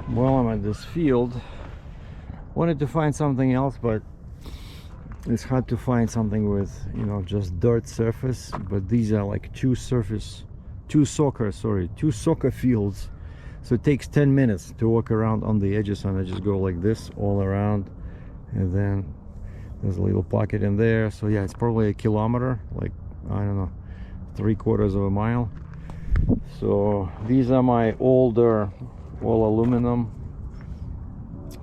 Well, I'm at this field. Wanted to find something else, but it's hard to find something with, you know, just dirt surface. But these are like two soccer fields. So it takes 10 minutes to walk around on the edges, and I just go like this all around, and then there's a little pocket in there. So yeah, it's probably a kilometer, like, I don't know, 3/4 of a mile. So these are my older, all aluminum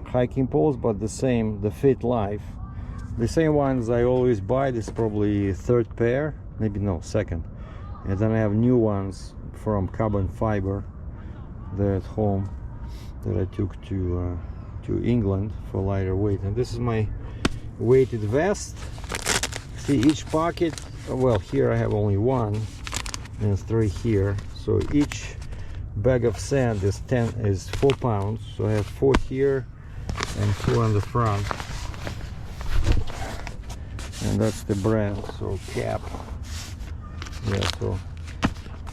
hiking poles, but the Fit Life, the same ones I always buy. This is probably third pair, maybe no, second. And then I have new ones from carbon fiber. They're at home, that I took to England for lighter weight. And this is my weighted vest. See, each pocket, well, here I have only one and 3 here. So each bag of sand is 4 pounds. So I have 4 here and 2 on the front. And that's the brand, so cap. Yeah, so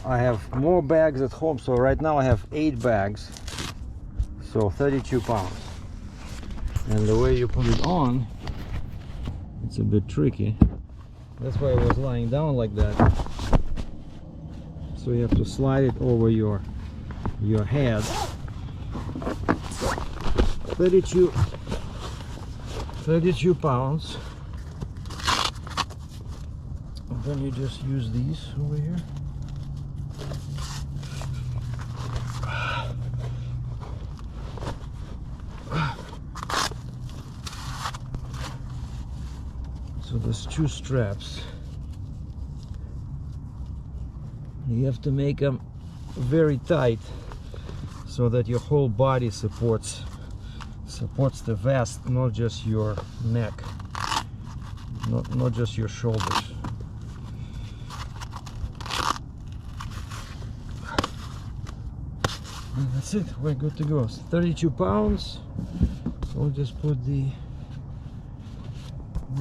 I have more bags at home. So right now I have 8 bags, so 32 pounds. And the way you put it on, it's a bit tricky. That's why I was lying down like that. So you have to slide it over your head. 32 pounds. And then you just use these over here. So there's 2 straps. You have to make them very tight so that your whole body supports the vest, not just your neck, not just your shoulders. And that's it, we're good to go. 32 pounds. So we'll just put the...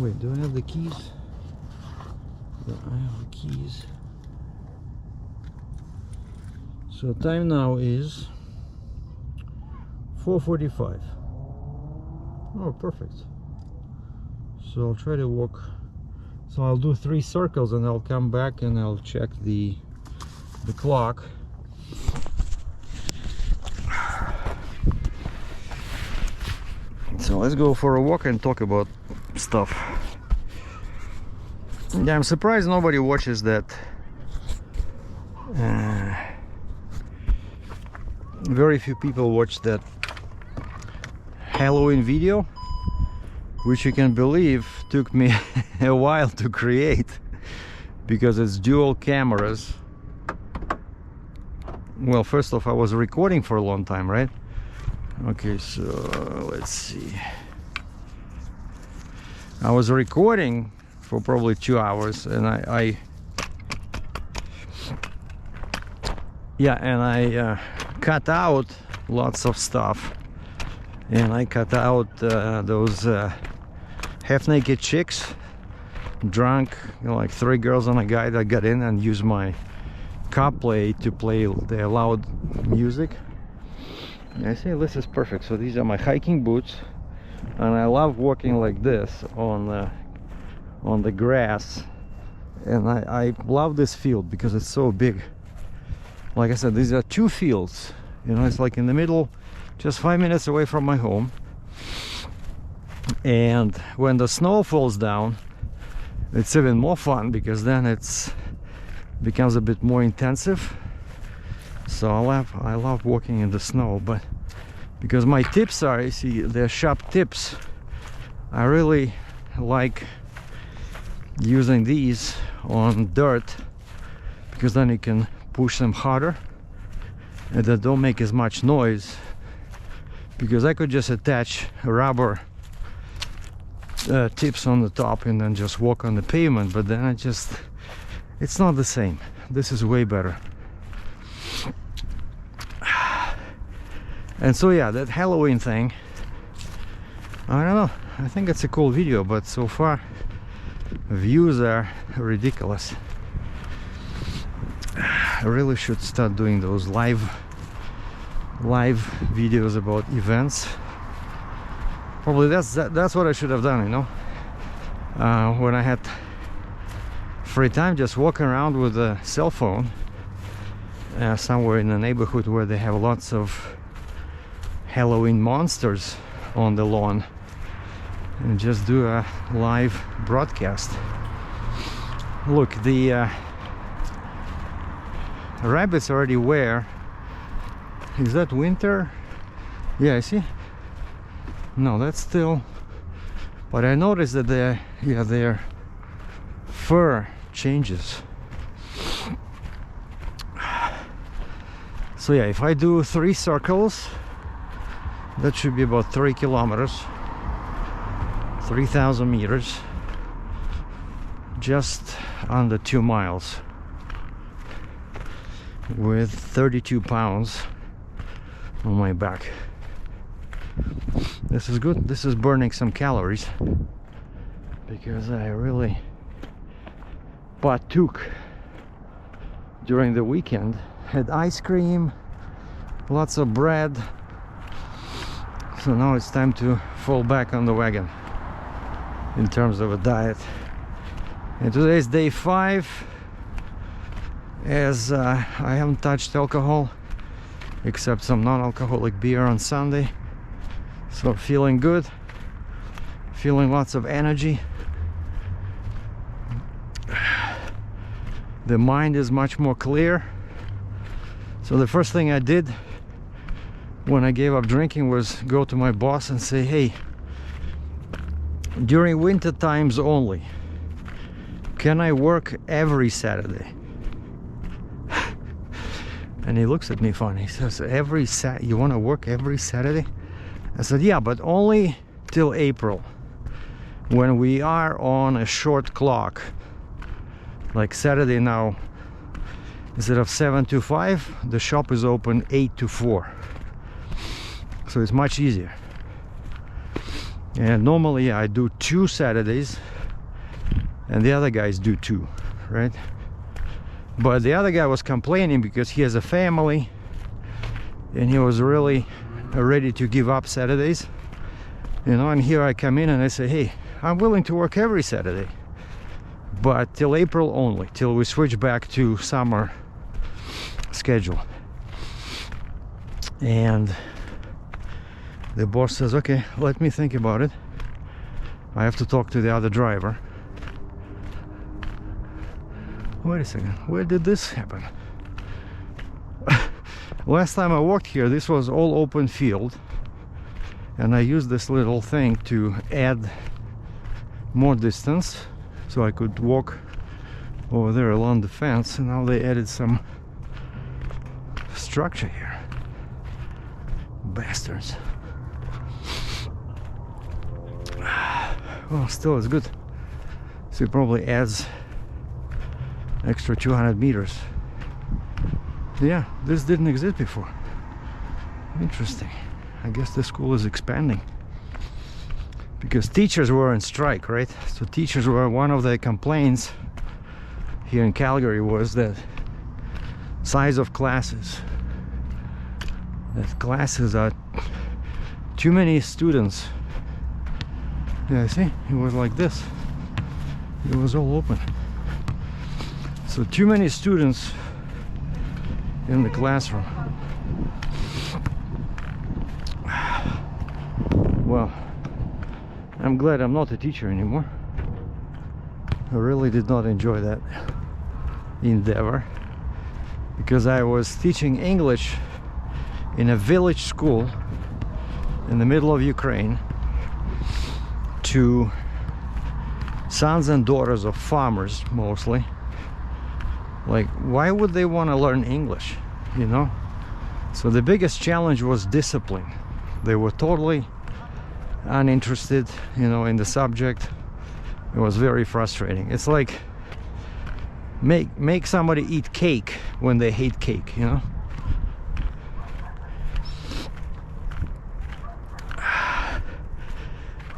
Wait, do I have the keys? Yeah, I have the keys. So time now is 4:45. Oh, perfect. So I'll try to walk. So I'll do 3 circles and I'll come back and I'll check the clock. So let's go for a walk and talk about stuff. Yeah, I'm surprised nobody watches that. Very few people watch that Halloween video, which you can believe took me a while to create because it's dual cameras. Well, first off, I was recording for a long time, right? Okay, so let's see. I was recording for probably 2 hours, and I cut out lots of stuff, and I cut out those half-naked chicks, drunk, you know, like 3 girls and a guy that got in and used my CarPlay to play the loud music. And I say this is perfect. So these are my hiking boots, and I love walking like this on the grass, and I love this field because it's so big. Like I said, these are 2 fields, you know, it's like in the middle, just 5 minutes away from my home. And when the snow falls down, it's even more fun because then it's becomes a bit more intensive. So I love walking in the snow, but because my tips are, you see, they're sharp tips, I really like using these on dirt because then you can push them harder and they don't make as much noise. Because I could just attach rubber tips on the top and then just walk on the pavement, but then it's not the same. This is way better. And so yeah, that Halloween thing, I don't know, I think it's a cool video, but so far views are ridiculous. I really should start doing those live live videos about events. Probably that's what I should have done, you know, when I had free time, just walking around with a cell phone somewhere in the neighborhood where they have lots of Halloween monsters on the lawn, and just do a live broadcast. Look, the rabbits already wear. Is that winter? Yeah, I see. No, that's still. But I noticed that their fur changes. So yeah, if I do 3 circles, that should be about 3 kilometers, 3,000 meters, just under 2 miles, with 32 pounds on my back. This is good. This is burning some calories, because I really partook during the weekend. Had ice cream, lots of bread. So now it's time to fall back on the wagon in terms of a diet. And today is day 5, as I haven't touched alcohol except some non-alcoholic beer on Sunday. So feeling good, feeling lots of energy. The mind is much more clear. So the first thing I did when I gave up drinking was go to my boss and say, hey, during winter times only, can I work every Saturday? And he looks at me funny. He says, you want to work every Saturday? I said, yeah, but only till April, when we are on a short clock. Like Saturday now, instead of 7 to 5, the shop is open 8 to 4. So it's much easier. And normally I do 2 Saturdays, and the other guys do 2, right? But the other guy was complaining because he has a family, and he was really ready to give up Saturdays, you know. And here I come in and I say, hey, I'm willing to work every Saturday, but till April only, till we switch back to summer schedule. And the boss says, okay, let me think about it. I have to talk to the other driver. Wait a second, where did this happen? Last time I walked here, this was all open field, and I used this little thing to add more distance so I could walk over there along the fence, and now they added some structure here. Bastards. Well, still it's good. So it probably adds extra 200 meters. Yeah, this didn't exist before. Interesting. I guess the school is expanding, because teachers were on strike, right? So teachers were, one of the complaints here in Calgary was that size of classes. That classes are too many students. Yeah, see, it was like this. It was all open. So too many students in the classroom. Well, I'm glad I'm not a teacher anymore. I really did not enjoy that endeavor, because I was teaching English in a village school in the middle of Ukraine to sons and daughters of farmers, mostly. Like, why would they want to learn English, you know? So the biggest challenge was discipline. They were totally uninterested, you know, in the subject. It was very frustrating. It's like make somebody eat cake when they hate cake, you know?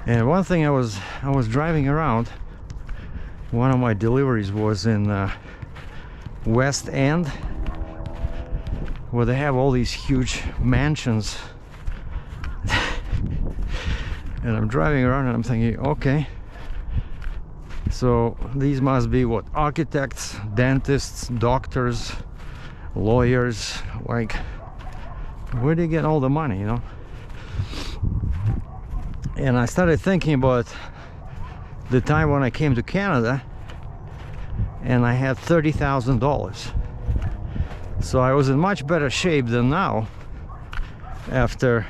And one thing, I was driving around. One of my deliveries was in West End, where they have all these huge mansions. And I'm driving around and I'm thinking, okay, so these must be what, architects, dentists, doctors, lawyers. Like, where do you get all the money, you know? And I started thinking about the time when I came to Canada and I had $30,000. So I was in much better shape than now after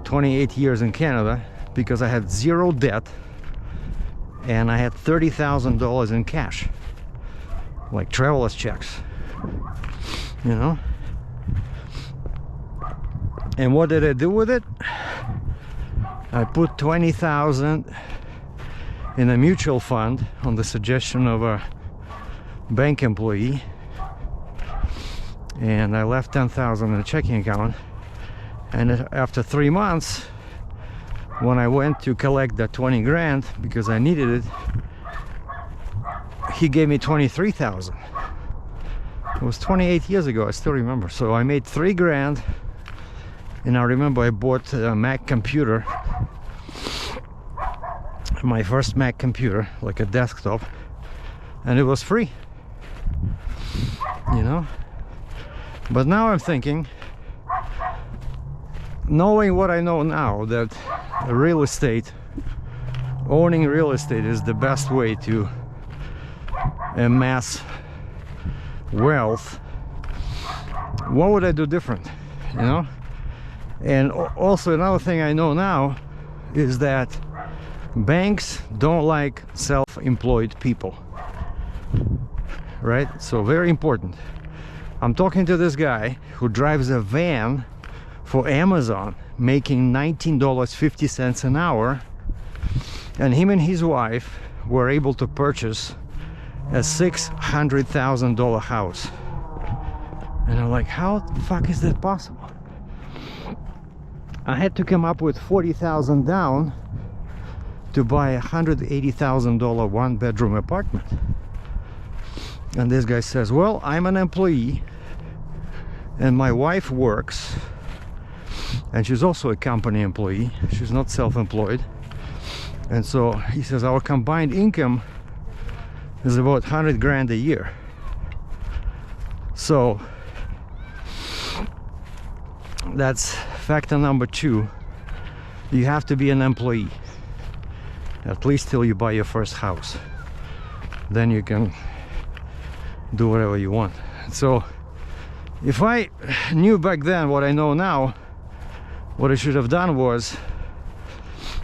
28 years in Canada, because I had zero debt and I had $30,000 in cash, like traveler's checks, you know. And what did I do with it? I put $20,000 in a mutual fund on the suggestion of a bank employee, and I left $10,000 in a checking account. And after 3 months, when I went to collect that 20 grand because I needed it, he gave me 23,000. It was 28 years ago, I still remember. So I made 3 grand, and I remember I bought a Mac computer, my first Mac computer, like a desktop, and it was free, you know. But now I'm thinking, knowing what I know now, that real estate, owning real estate is the best way to amass wealth, what would I do different, you know? And also another thing I know now is that banks don't like self-employed people, right? So very important. I'm talking to this guy who drives a van for Amazon, making $19.50 an hour, and him and his wife were able to purchase a $600,000 house. And I'm like, how the fuck is that possible? I had to come up with $40,000 down to buy a $180,000 one-bedroom apartment. And this guy says, well, I'm an employee and my wife works, and she's also a company employee, she's not self-employed. And so he says our combined income is about 100 grand a year. So that's factor number 2. You have to be an employee, at least till you buy your first house. Then you can do whatever you want. So if I knew back then what I know now, what I should have done was,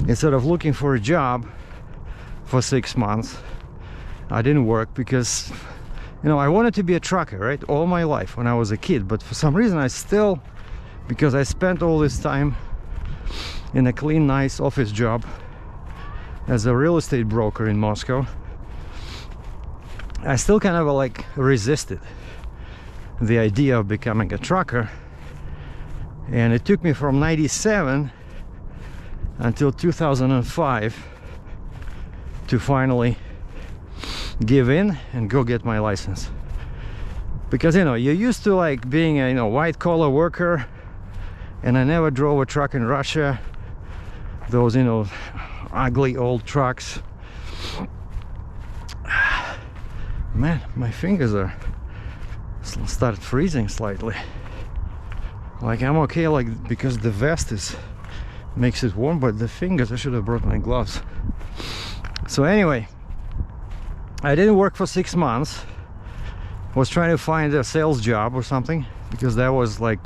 instead of looking for a job for 6 months, I didn't work because, you know, I wanted to be a trucker, right, all my life when I was a kid. But for some reason I still, because I spent all this time in a clean, nice office job as a real estate broker in Moscow, I still kind of like resisted the idea of becoming a trucker. And it took me from 97 until 2005 to finally give in and go get my license. Because, you know, you're used to like being a, you know, white-collar worker, and I never drove a truck in Russia, those, you know, ugly old trucks. Man, my fingers are started freezing slightly. Like, I'm okay, like, because the vest is makes it warm, but the fingers, I should have brought my gloves. So anyway, I didn't work for 6 months. Was trying to find a sales job or something, because that was like,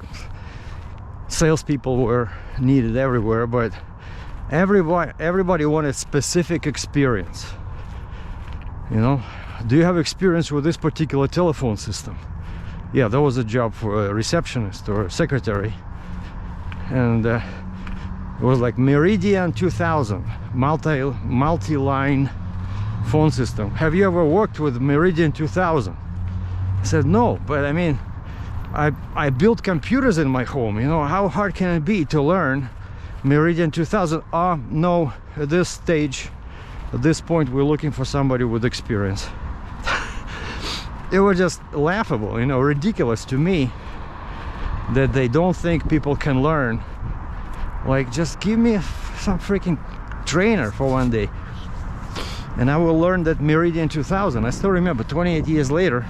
salespeople were needed everywhere, but everybody wanted specific experience. You know, do you have experience with this particular telephone system? Yeah, that was a job for a receptionist or a secretary, and it was like Meridian 2000 multi-line phone system. Have you ever worked with Meridian 2000? I said no, but I mean, I built computers in my home. You know, how hard can it be to learn Meridian 2000? No, at this stage, at this point, we're looking for somebody with experience. it was just laughable, you know, ridiculous to me that they don't think people can learn. Like, just give me some freaking trainer for one day and I will learn that Meridian 2000. I still remember, 28 years later,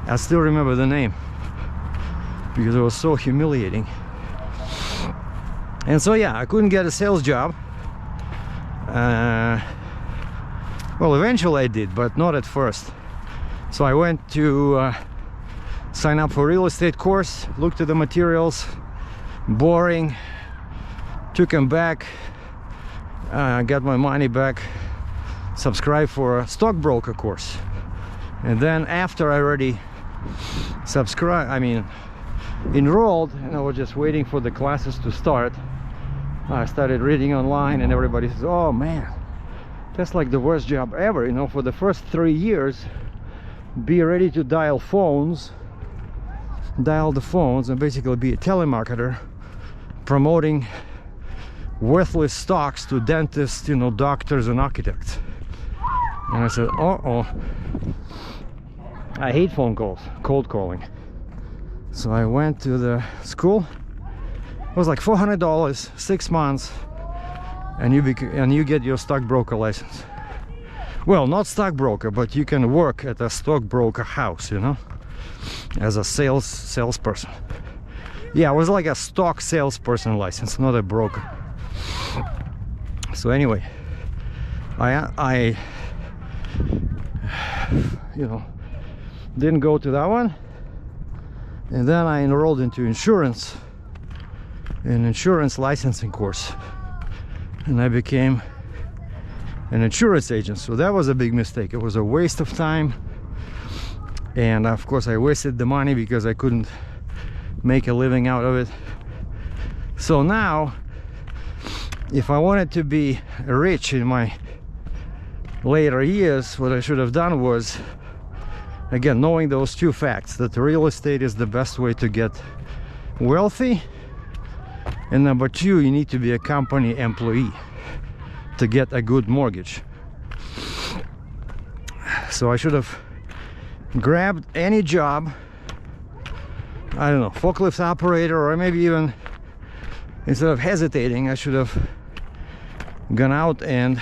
I still remember the name because it was so humiliating. And so yeah, I couldn't get a sales job. Well, eventually I did, but not at first. So I went to sign up for real estate course, looked at the materials, boring, took them back, got my money back, subscribed for a stockbroker course. And then after I already enrolled, and I was just waiting for the classes to start, I started reading online and everybody says, oh man, that's like the worst job ever, you know, for the first 3 years be ready to dial the phones and basically be a telemarketer promoting worthless stocks to dentists, you know, doctors and architects. And I said, uh-oh, I hate phone calls, cold calling. So I went to the school. It was like $400, 6 months, and you get your stockbroker license. Well, not stockbroker, but you can work at a stockbroker house, you know, as a salesperson. Yeah, it was like a stock salesperson license, not a broker. So anyway, I you know, didn't go to that one, and then I enrolled into an insurance licensing course, and I became an insurance agent. So that was a big mistake. It was a waste of time, and of course I wasted the money because I couldn't make a living out of it. So now, if I wanted to be rich in my later years, what I should have done was, again, knowing those two facts, that real estate is the best way to get wealthy, and number two, you need to be a company employee to get a good mortgage. So I should have grabbed any job, I don't know, forklift operator, or maybe even, instead of hesitating, I should have gone out and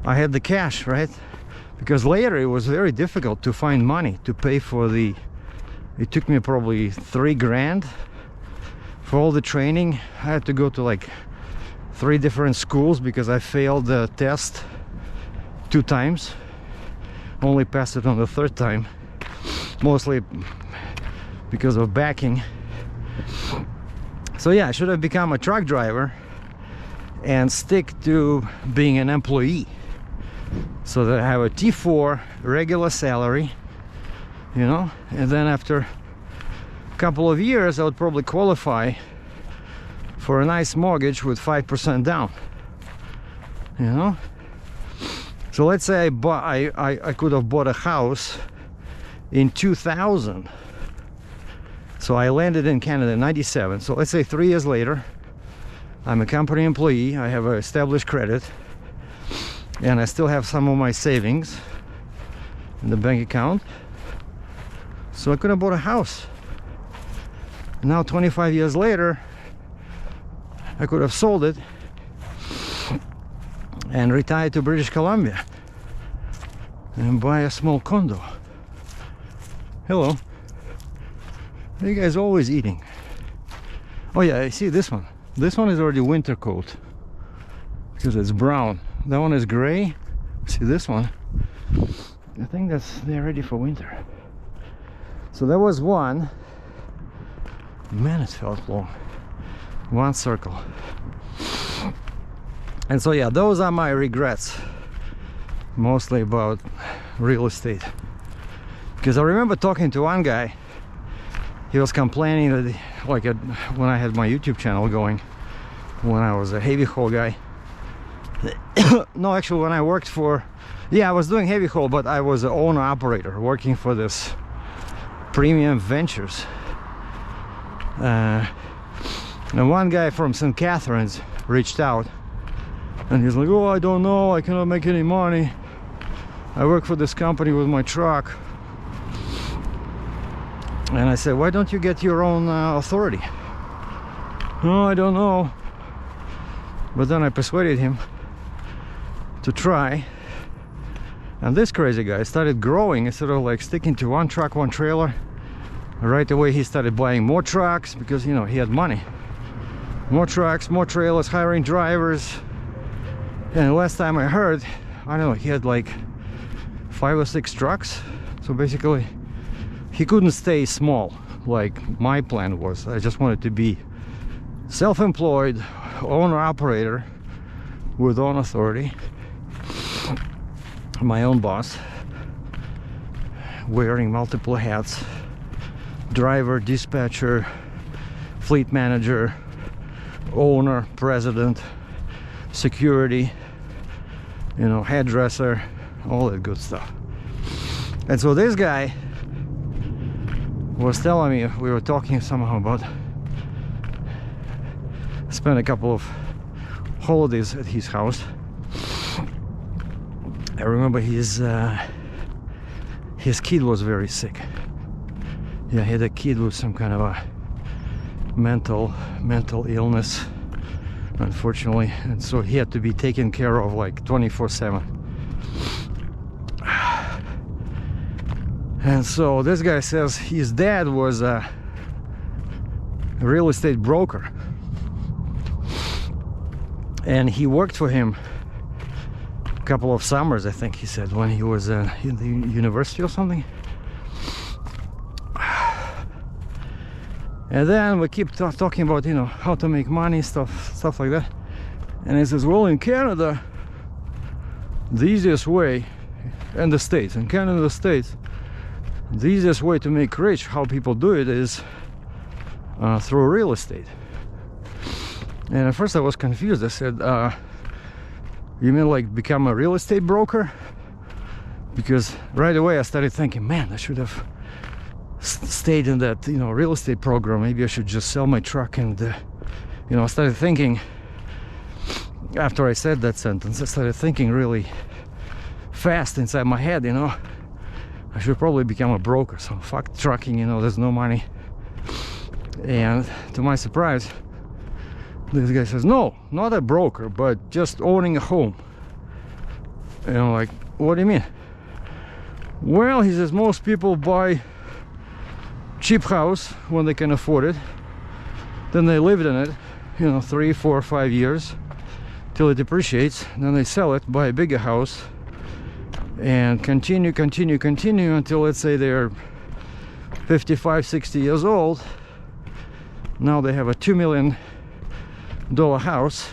I had the cash, right? Because later it was very difficult to find money to pay for it took me probably $3 grand for all the training. I had to go to like 3 different schools because I failed the test 2 times, only passed it on the 3rd time, mostly because of backing. So yeah, I should have become a truck driver and stick to being an employee, so that I have a T4 regular salary, you know, and then after a couple of years I would probably qualify for a nice mortgage with 5% down, you know. So let's say I could have bought a house in 2000. So I landed in Canada in 97. So let's say 3 years later, I'm a company employee, I have an established credit, and I still have some of my savings in the bank account. So I could have bought a house. Now 25 years later, I could have sold it and retire to British Columbia and buy a small condo. Hello. Are you guys always eating? Oh yeah, I see this one. This one is already winter coat because it's brown. That one is gray. See this one? I think they're ready for winter. So there was one. Man, it felt long. One circle. And so yeah, those are my regrets, mostly about real estate. Because I remember talking to one guy. He was complaining that when I had my YouTube channel going, when I was a heavy haul guy. No, actually when I worked for, yeah, I was doing heavy haul, but I was an owner operator working for this Premium Ventures. And one guy from St. Catharines reached out and he's like, oh, I don't know, I cannot make any money. I work for this company with my truck. And I said, why don't you get your own authority? Oh, I don't know. But then I persuaded him to try. And this crazy guy started growing instead of like sticking to one truck, one trailer. Right away he started buying more trucks because, you know, he had money. More trucks, more trailers, hiring drivers. And last time I heard, I don't know, he had like 5 or 6 trucks. So basically he couldn't stay small like my plan was. I just wanted to be self-employed, owner-operator with own authority, my own boss, wearing multiple hats: driver, dispatcher, fleet manager, owner, president, security, you know, hairdresser, all that good stuff. And so this guy was telling me, we were talking somehow about spent a couple of holidays at his house. I remember his kid was very sick. Yeah, he had a kid with some kind of a mental illness, unfortunately, and so he had to be taken care of like 24/7. And so this guy says his dad was a real estate broker, and he worked for him a couple of summers, I think he said, when he was in the university or something. And then we keep talking about, you know, how to make money, stuff like that. And he says, well, in Canada, the easiest way, and the States, in Canada, the States, the easiest way to make rich, how people do it, is through real estate. And at first I was confused. I said, you mean like become a real estate broker? Because right away I started thinking, man, I should have stayed in that, you know, real estate program. Maybe I should just sell my truck. And you know, I started thinking, after I said that sentence, I started thinking really fast inside my head, you know, I should probably become a broker. So fuck trucking, you know, there's no money. And to my surprise, this guy says, no, not a broker, but just owning a home. And I'm like, what do you mean? Well, he says, most people buy cheap house when they can afford it, then they lived in it, you know, 3, 4, 5 years till it depreciates, and then they sell it, buy a bigger house, and continue until, let's say, they're 55, 60 years old. Now they have a $2 million house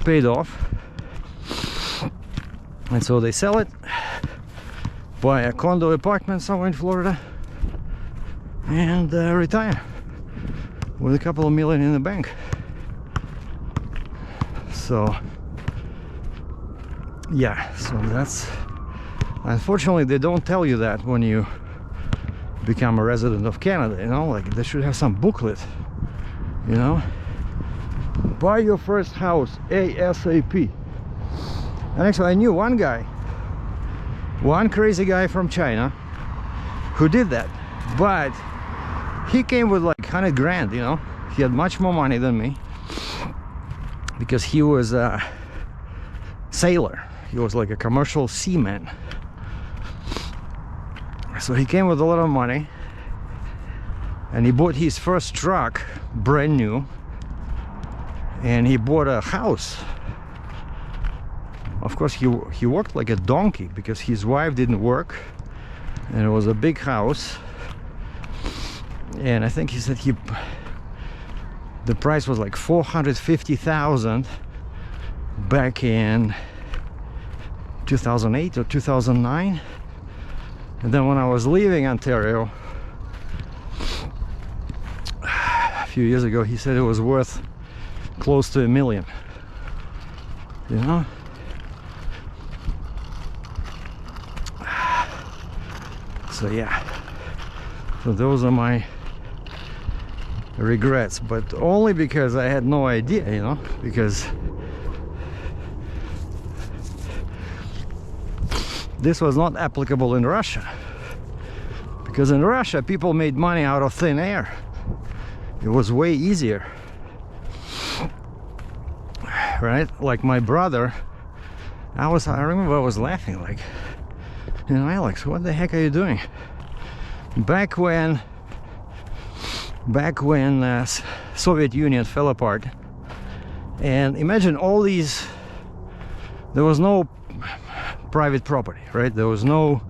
paid off, and so they sell it, buy a condo apartment somewhere in Florida, and retire with a couple of million in the bank. So yeah, so that's, unfortunately they don't tell you that when you become a resident of Canada, you know, like they should have some booklet, you know, buy your first house ASAP. And actually I knew one crazy guy from China who did that, but he came with like 100 grand, you know. He had much more money than me because he was a sailor. He was like a commercial seaman. So he came with a lot of money, and he bought his first truck brand new, and he bought a house. Of course he worked like a donkey because his wife didn't work, and it was a big house. And I think he said the price was like $450,000 back in 2008 or 2009. And then when I was leaving Ontario a few years ago, he said it was worth close to $1 million, you know. So yeah, so those are my regrets, but only because I had no idea, you know, because this was not applicable in Russia, Because in Russia, people made money out of thin air. It was way easier. Right? Like my brother, I remember I was laughing like, you know, Alex, what the heck are you doing? Back when Soviet Union fell apart, and imagine all these, there was no private property, right? There was no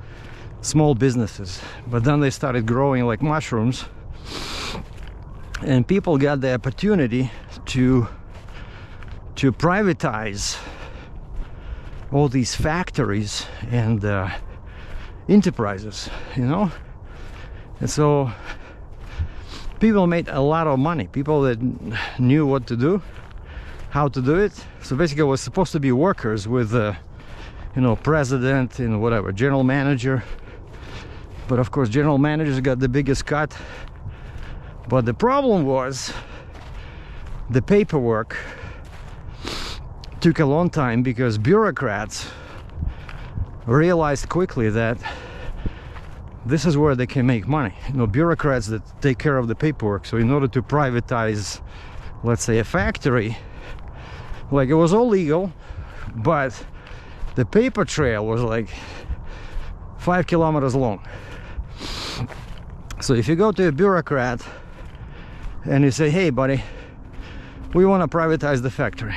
small businesses, but then they started growing like mushrooms, and people got the opportunity to privatize all these factories and enterprises, you know. And so people made a lot of money, people that knew what to do, how to do it. So basically it was supposed to be workers with you know, president and whatever, general manager. But of course general managers got the biggest cut. But the problem was the paperwork took a long time, because bureaucrats realized quickly that this is where they can make money. You know, bureaucrats that take care of the paperwork. So in order to privatize, let's say, a factory, like, it was all legal, but the paper trail was like 5 kilometers long. So if you go to a bureaucrat and you say, hey buddy, we want to privatize the factory,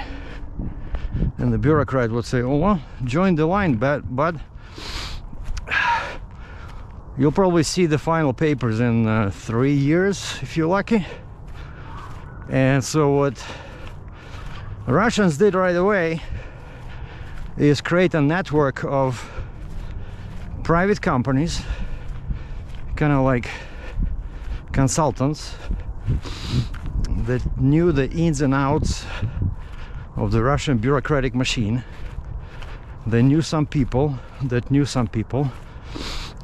and the bureaucrat would say, oh well, join the line, bud. You'll probably see the final papers in 3 years if you're lucky. And so what Russians did right away is create a network of private companies, kind of like consultants that knew the ins and outs of the Russian bureaucratic machine. They knew some people that knew some people.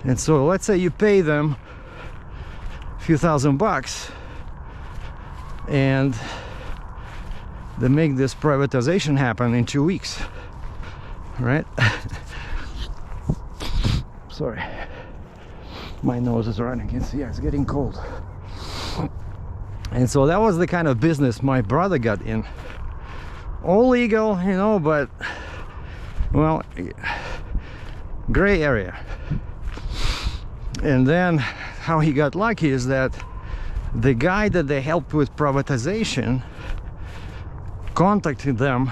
And so let's say you pay them a few $1,000 and they make this privatization happen in 2 weeks, right? Sorry, my nose is running. Yeah, it's getting cold. And so that was the kind of business my brother got in. All legal, you know, but, well, gray area. And then how he got lucky is that the guy that they helped with privatization contacted them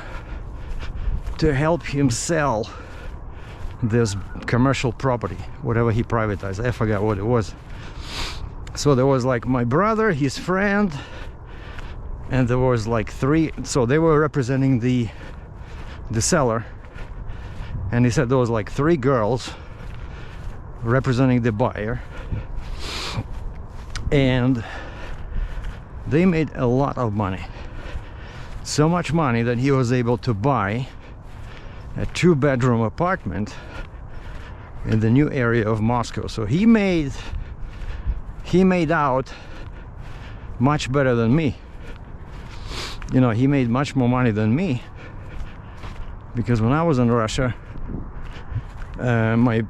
to help him sell this commercial property, whatever he privatized. I forgot what it was. So there was like my brother, his friend, and there was like 3, so they were representing the seller, and he said there was like 3 girls representing the buyer, and they made a lot of money. So much money that he was able to buy a 2-bedroom apartment in the new area of Moscow. So he made out much better than me. You know, he made much more money than me, because when I was in Russia, my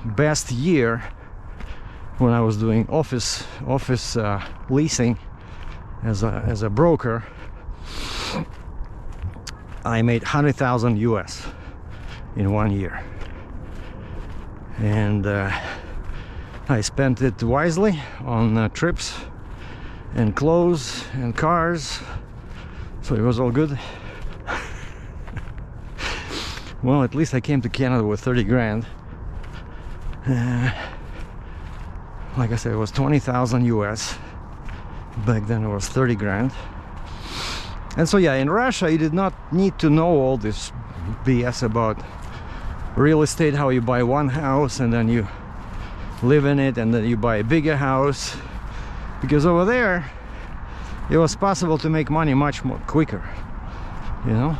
best year, when I was doing office leasing as a broker, I made 100,000 US in 1 year, and I spent it wisely on trips and clothes and cars, so it was all good. Well, at least I came to Canada with 30 grand. Like I said, it was 20,000 US. Back then it was 30 grand. And so yeah, in Russia you did not need to know all this BS about real estate, how you buy one house and then you live in it and then you buy a bigger house, because over there it was possible to make money much more quicker, you know.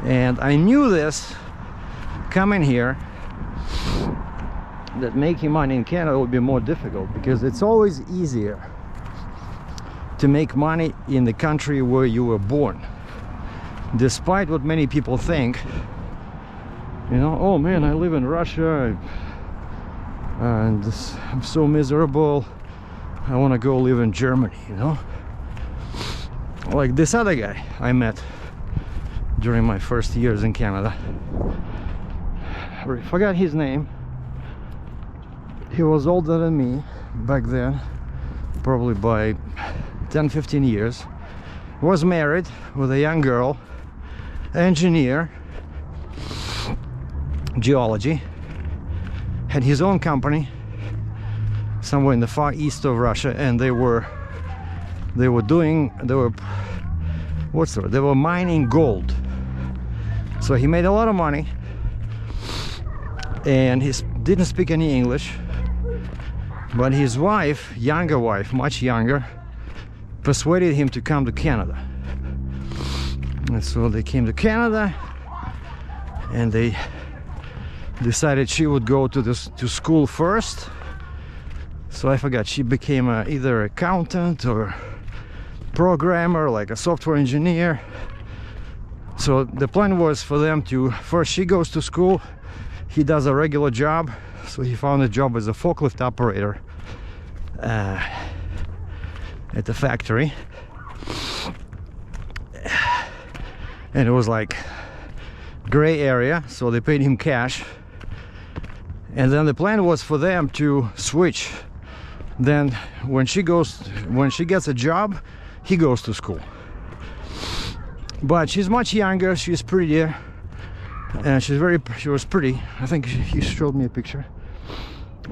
And I knew this coming here, that making money in Canada would be more difficult, because it's always easier to make money in the country where you were born, despite what many people think. You know, oh man, I live in Russia, and I'm so miserable. I want to go live in Germany, you know, like this other guy I met during my first years in Canada. I forgot his name. He was older than me back then, probably by 10-15 years. Was married with a young girl, engineer, geology, had his own company somewhere in the far east of Russia, and they were mining gold. So he made a lot of money, and he didn't speak any English, but his wife, younger wife, much younger, persuaded him to come to Canada. And so they came to Canada, and they decided she would go to school first. So I forgot, she became either accountant or programmer, like a software engineer. So the plan was for them to, first she goes to school, he does a regular job. So he found a job as a forklift operator at the factory, and it was like gray area, so they paid him cash. And then the plan was for them to switch. Then when she gets a job, he goes to school. But she's much younger, she's prettier, and she was pretty. I think he showed me a picture.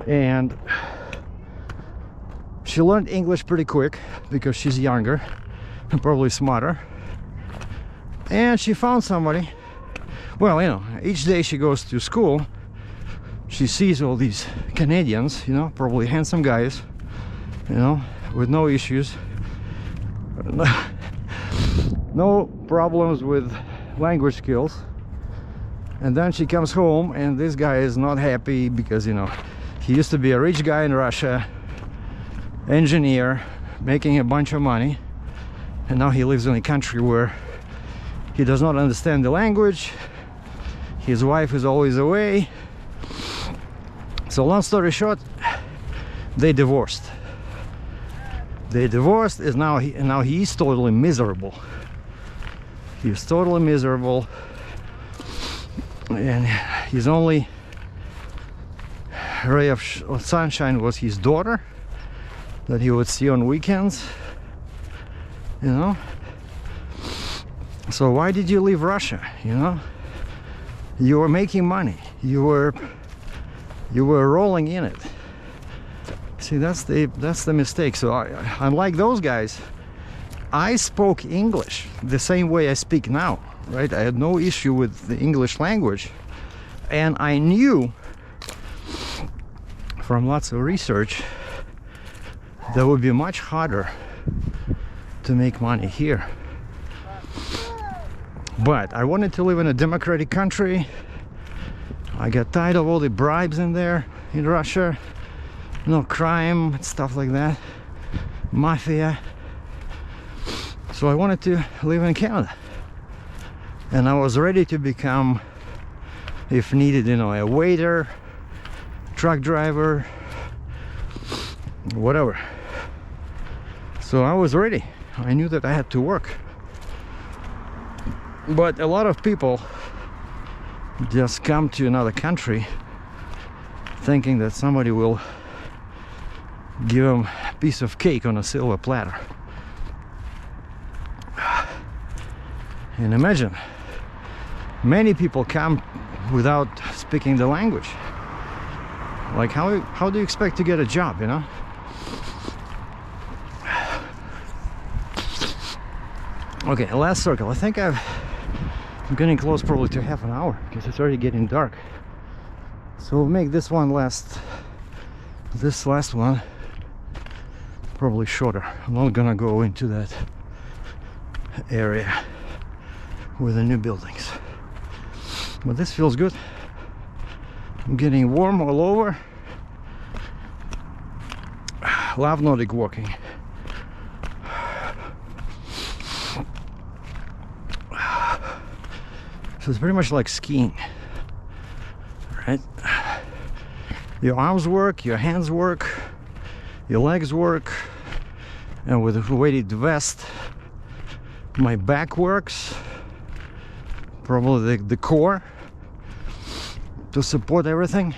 And she learned English pretty quick because she's younger and probably smarter. And she found somebody. Well, you know, each day she goes to school, she sees all these Canadians, you know, probably handsome guys, you know, with no issues, no problems with language skills. And then she comes home, and this guy is not happy because, you know, he used to be a rich guy in Russia, engineer, making a bunch of money, and now he lives in a country where he does not understand the language. His wife is always away. So long story short, they divorced. Is now he's totally miserable. He's totally miserable, and his only ray of sunshine was his daughter that he would see on weekends, you know. So why did you leave Russia? You know, you were making money, you were rolling in it. See, that's the mistake. So unlike those guys, I spoke English the same way I speak now, right? I had no issue with the English language, and I knew from lots of research that would be much harder to make money here. But I wanted to live in a democratic country. I got tired of all the bribes in there in Russia, no crime, stuff like that, mafia. So I wanted to live in Canada, and I was ready to become, if needed, you know, a waiter, truck driver, whatever. So I was ready. I knew that I had to work. But a lot of people just come to another country thinking that somebody will give them a piece of cake on a silver platter. And imagine, many people come without speaking the language. Like, how do you expect to get a job, you know? Okay, last circle. I think I'm getting close probably to half an hour because it's already getting dark. So we'll make this last one probably shorter. I'm not gonna go into that area with the new buildings. But this feels good. I'm getting warm all over. Love Nordic walking. So it's pretty much like skiing, right? Your arms work, your hands work, your legs work, and with a weighted vest, my back works, probably the core to support everything.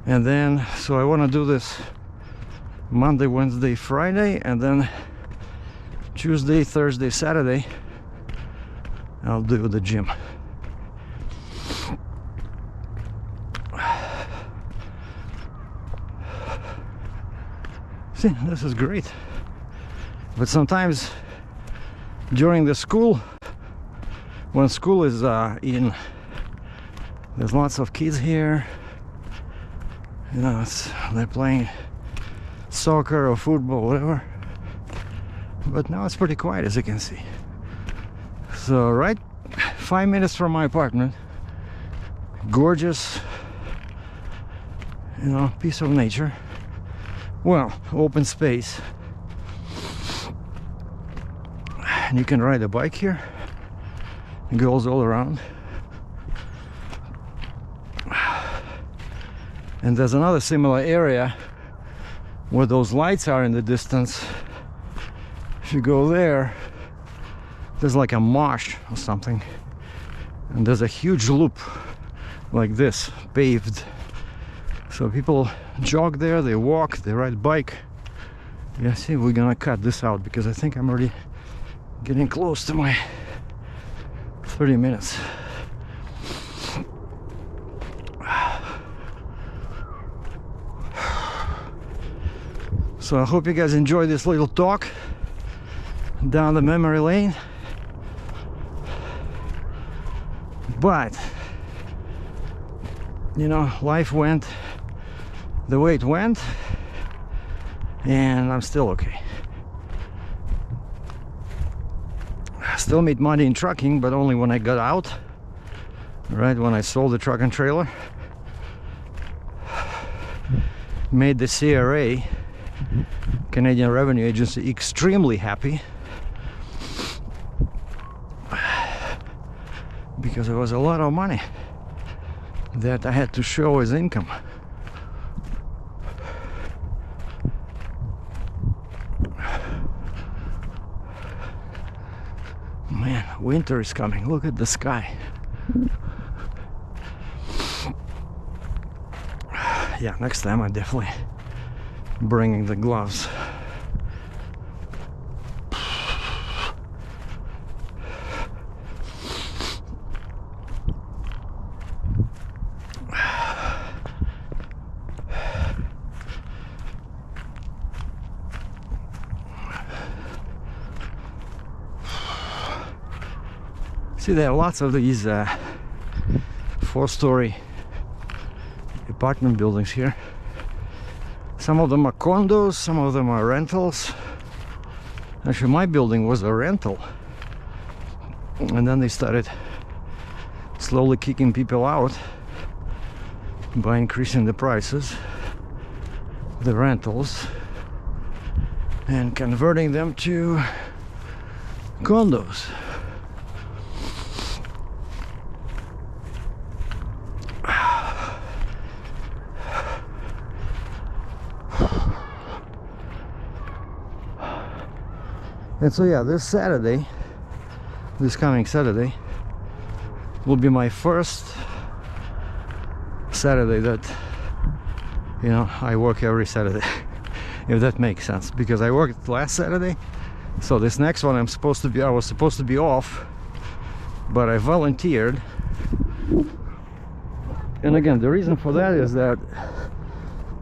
And then, so I want to do this Monday, Wednesday, Friday, and then Tuesday, Thursday, Saturday, I'll do the gym. See, this is great. But sometimes during the school, when school is in, there's lots of kids here. You know, they're playing soccer or football, whatever. But now it's pretty quiet, as you can see. So right 5 minutes from my apartment, gorgeous, you know, piece of nature. Well, open space. And you can ride a bike here. It goes all around. And there's another similar area where those lights are in the distance. If you go there, there's like a marsh or something, and there's a huge loop like this, paved. So people jog there, they walk, they ride bike. Yeah, see, we're gonna cut this out because I think I'm already getting close to my 30 minutes. So I hope you guys enjoy this little talk down the memory lane. But you know, life went the way it went, and I'm still okay. I still made money in trucking, but only when I got out, right when I sold the truck and trailer. Made the CRA, Canadian Revenue Agency, extremely happy, because it was a lot of money that I had to show as income. Man, winter is coming. Look at the sky. Yeah, next time I'm definitely bringing the gloves. See, there are lots of these 4-story apartment buildings here. Some of them are condos, some of them are rentals. Actually, my building was a rental, and then they started slowly kicking people out by increasing the prices, the rentals, and converting them to condos. And so yeah, this Saturday, this coming Saturday, will be my first Saturday that, you know, I work every Saturday, if that makes sense, because I worked last Saturday. So this next one I was supposed to be off, but I volunteered. And again, the reason for that is that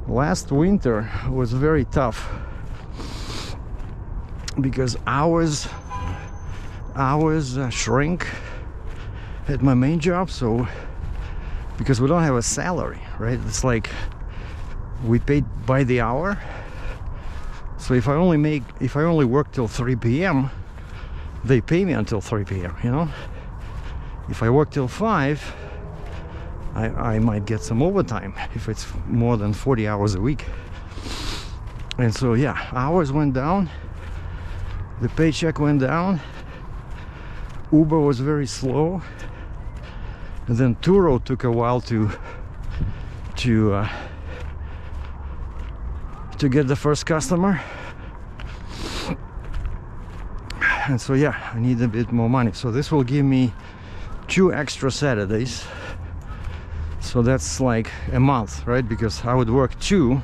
last winter was very tough, because hours shrink at my main job. So because we don't have a salary, right? It's like we paid by the hour. So if I only work till 3 p.m, they pay me until 3 p.m, you know. If I work till 5, I might get some overtime if it's more than 40 hours a week. And so yeah, hours went down, the paycheck went down, Uber was very slow, And then Turo took a while to get the first customer. And so yeah, I need a bit more money. So this will give me 2 extra Saturdays. So that's like a month, right? Because I would work 2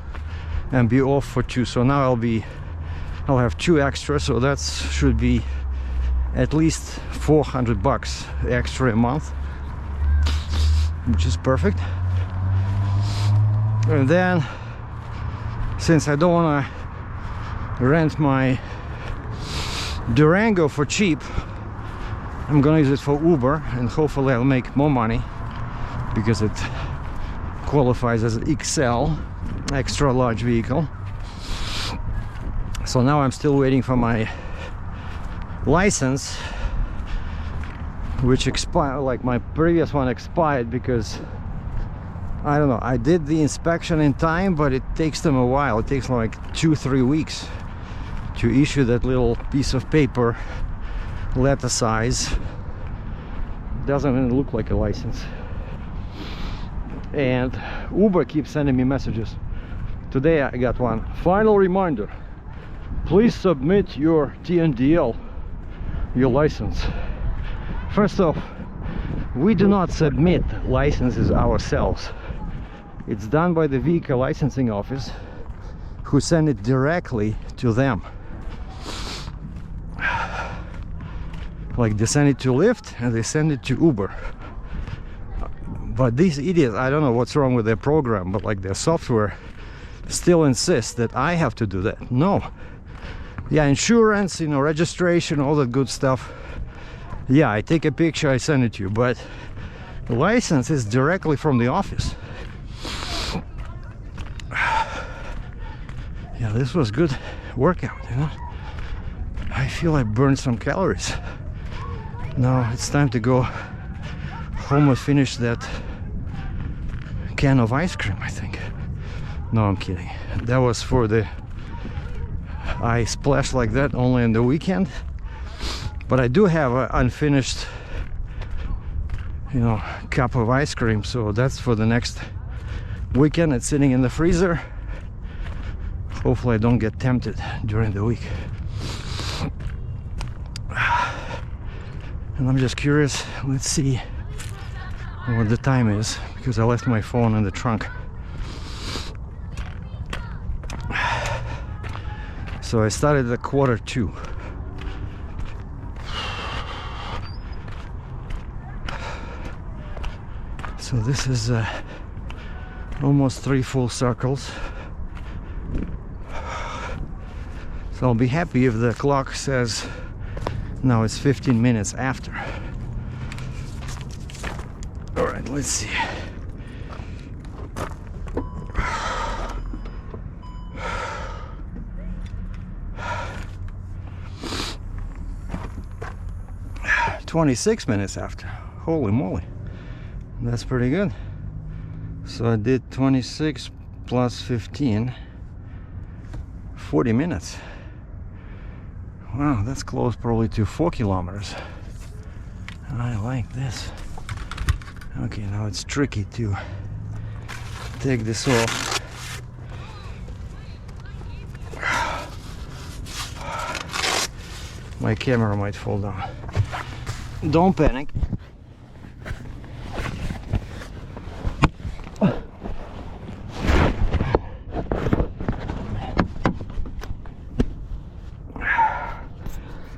and be off for 2. So now I'll have 2 extra. So that should be at least $400 extra a month, which is perfect. And then, since I don't want to rent my Durango for cheap, I'm gonna use it for Uber, and hopefully I'll make more money because it qualifies as an XL, extra large vehicle. So now I'm still waiting for my license, which expired, like my previous one expired because I don't know, I did the inspection in time, but it takes them a while. It takes like 2-3 weeks to issue that little piece of paper, letter size. Doesn't even look like a license. And Uber keeps sending me messages. Today I got one. Final reminder, please submit your TNDL, your license. First off, we do not submit licenses ourselves. It's done by the vehicle licensing office, who send it directly to them. Like they send it to Lyft and they send it to Uber. But these idiots, I don't know what's wrong with their program, but like their software still insists that I have to do that. No. Yeah, insurance, you know, registration, all that good stuff. Yeah, I take a picture, I send it to you, but the license is directly from the office. Yeah, this was good workout, you know. I feel I burned some calories. Now it's time to go home and finish that can of ice cream, I think. No, I'm kidding. That was for the... I splash like that only on the weekend. But I do have an unfinished, you know, cup of ice cream. So that's for the next weekend. It's sitting in the freezer. Hopefully I don't get tempted during the week. And I'm just curious, let's see what the time is, because I left my phone in the trunk. So I started at 1:45. So this is almost 3 full circles. So I'll be happy if the clock says now it's 15 minutes after. All right, let's see. "26 minutes after." Holy moly, that's pretty good. So I did 26 plus 15, 40 minutes. Wow, that's close probably to 4 kilometers. I like this. Okay, now it's tricky to take this off. My camera might fall down. Don't panic.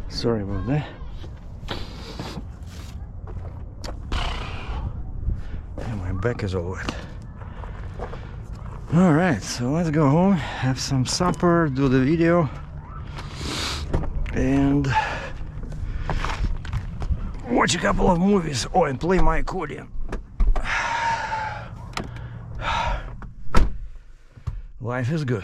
Sorry about that. And my back is all wet. All right, so let's go home, have some supper, do the video, and watch a couple of movies. Oh, and play my accordion. Life is good.